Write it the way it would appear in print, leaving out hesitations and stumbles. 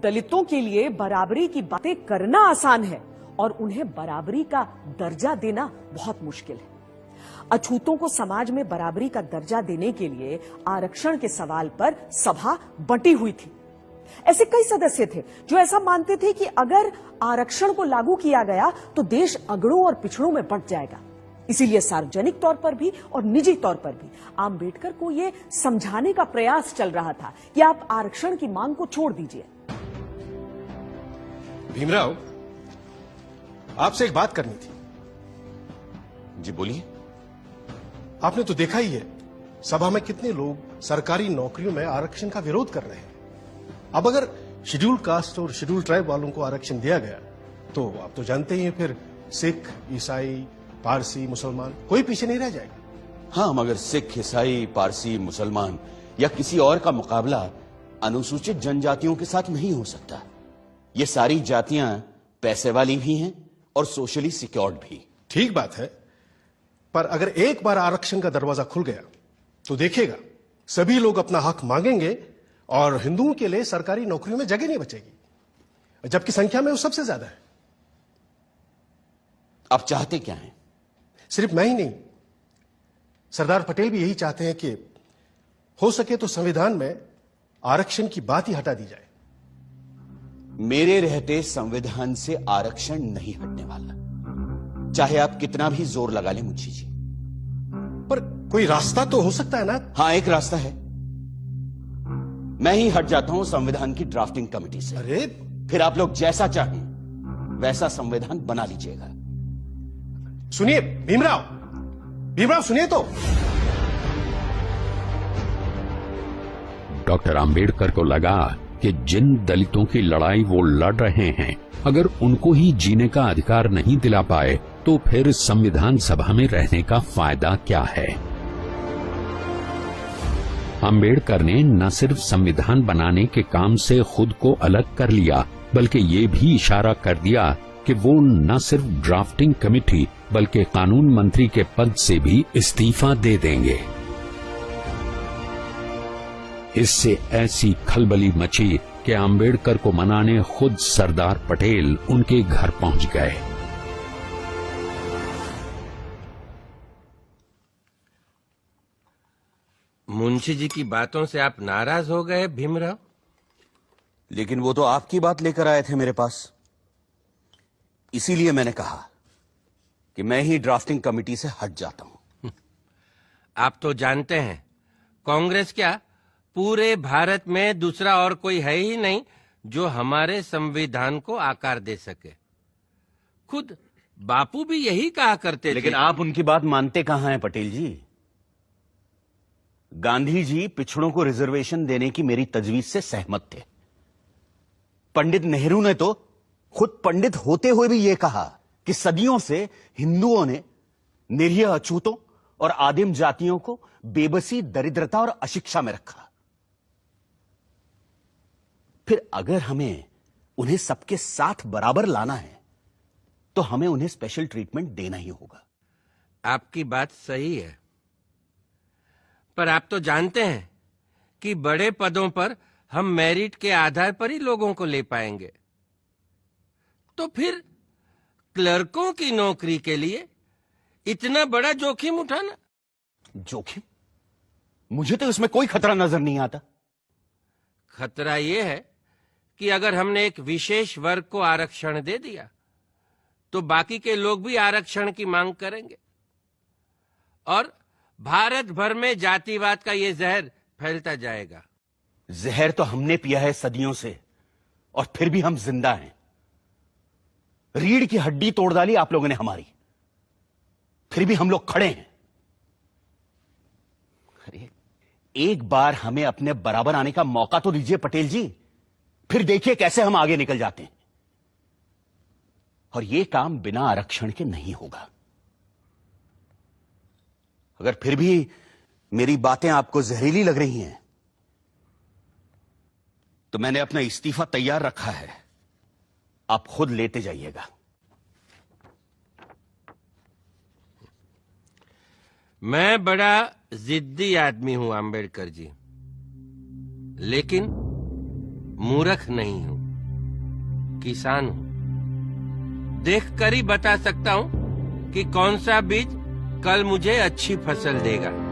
दलितों के लिए बराबरी की बातें करना आसान है और उन्हें बराबरी का दर्जा देना बहुत मुश्किल है। अछूतों को समाज में बराबरी का दर्जा देने के लिए आरक्षण के सवाल पर सभा बंटी हुई थी। ऐसे कई सदस्य थे जो ऐसा मानते थे कि अगर आरक्षण को लागू किया गया तो देश अगड़ों और पिछड़ों में बंट जाएगा। इसीलिए सार्वजनिक तौर पर भी और निजी तौर पर भी आंबेडकर को यह समझाने का प्रयास चल रहा था कि आप आरक्षण की मांग को छोड़ दीजिए। भीमराव, आपसे एक बात करनी थी। जी बोलिए। आपने तो देखा ही है सभा में कितने लोग सरकारी नौकरियों में आरक्षण का विरोध कर रहे हैं। अब अगर शेड्यूल कास्ट और शेड्यूल ट्राइब वालों को आरक्षण दिया गया तो आप तो जानते ही हैं फिर सिख, ईसाई, पारसी, मुसलमान कोई पीछे नहीं रह जाएगा। हाँ, मगर सिख, ईसाई, पारसी, मुसलमान या किसी और का मुकाबला अनुसूचित जनजातियों के साथ नहीं हो सकता। ये सारी जातियां पैसे वाली भी हैं और सोशली सिक्योर्ड भी। ठीक बात है, पर अगर एक बार आरक्षण का दरवाजा खुल गया तो देखिएगा सभी लोग अपना हक मांगेंगे और हिंदुओं के लिए सरकारी नौकरियों में जगह नहीं बचेगी, जबकि संख्या में वो सबसे ज्यादा है। आप चाहते क्या हैं? सिर्फ मैं ही नहीं, सरदार पटेल भी यही चाहते हैं कि हो सके तो संविधान में आरक्षण की बात ही हटा दी जाए। मेरे रहते संविधान से आरक्षण नहीं हटने वाला, चाहे आप कितना भी जोर लगा लें मुंशी जी। पर कोई रास्ता तो हो सकता है ना? हाँ, एक रास्ता है। मैं ही हट जाता हूं संविधान की ड्राफ्टिंग कमेटी से। अरे फिर आप लोग जैसा चाहें वैसा संविधान बना लीजिएगा। सुनिए भीमराव सुनिए तो। डॉक्टर आंबेडकर को लगा कि जिन दलितों की लड़ाई वो लड़ रहे हैं, अगर उनको ही जीने का अधिकार नहीं दिला पाए तो फिर संविधान सभा में रहने का फायदा क्या है। आंबेडकर ने न सिर्फ संविधान बनाने के काम से खुद को अलग कर लिया, बल्कि ये भी इशारा कर दिया कि वो न सिर्फ ड्राफ्टिंग कमेटी बल्कि कानून मंत्री के पद से भी इस्तीफा दे देंगे। इससे ऐसी खलबली मची कि आंबेडकर को मनाने खुद सरदार पटेल उनके घर पहुंच गए। मुंशी जी की बातों से आप नाराज हो गए भीमराव? लेकिन वो तो आपकी बात लेकर आए थे मेरे पास, इसीलिए मैंने कहा कि मैं ही ड्राफ्टिंग कमेटी से हट जाता हूं। आप तो जानते हैं कांग्रेस क्या पूरे भारत में दूसरा और कोई है ही नहीं जो हमारे संविधान को आकार दे सके। खुद बापू भी यही कहा करते थे। लेकिन आप उनकी बात मानते कहां हैं पटेल जी? गांधी जी पिछड़ों को रिजर्वेशन देने की मेरी तजवीज से सहमत थे। पंडित नेहरू ने तो खुद पंडित होते हुए भी यह कहा कि सदियों से हिंदुओं ने निरीह अछूतों और आदिम जातियों को बेबसी, दरिद्रता और अशिक्षा में रखा। फिर अगर हमें उन्हें सबके साथ बराबर लाना है तो हमें उन्हें स्पेशल ट्रीटमेंट देना ही होगा। आपकी बात सही है, पर आप तो जानते हैं कि बड़े पदों पर हम मेरिट के आधार पर ही लोगों को ले पाएंगे। तो फिर क्लर्कों की नौकरी के लिए इतना बड़ा जोखिम उठाना? जोखिम? मुझे तो इसमें कोई खतरा नजर नहीं आता। खतरा यह है कि अगर हमने एक विशेष वर्ग को आरक्षण दे दिया तो बाकी के लोग भी आरक्षण की मांग करेंगे और भारत भर में जातिवाद का यह जहर फैलता जाएगा। जहर तो हमने पिया है सदियों से और फिर भी हम जिंदा हैं। रीढ़ की हड्डी तोड़ डाली आप लोगों ने हमारी, फिर भी हम लोग खड़े हैं। अरे एक बार हमें अपने बराबर आने का मौका तो दीजिए पटेल जी, फिर देखिए कैसे हम आगे निकल जाते हैं। और यह काम बिना आरक्षण के नहीं होगा। अगर फिर भी मेरी बातें आपको जहरीली लग रही हैं तो मैंने अपना इस्तीफा तैयार रखा है, आप खुद लेते जाइएगा। मैं बड़ा जिद्दी आदमी हूं आंबेडकर जी, लेकिन मूर्ख नहीं हूं। किसान हूं। देखकर ही बता सकता हूं कि कौन सा बीज कल मुझे अच्छी फसल देगा।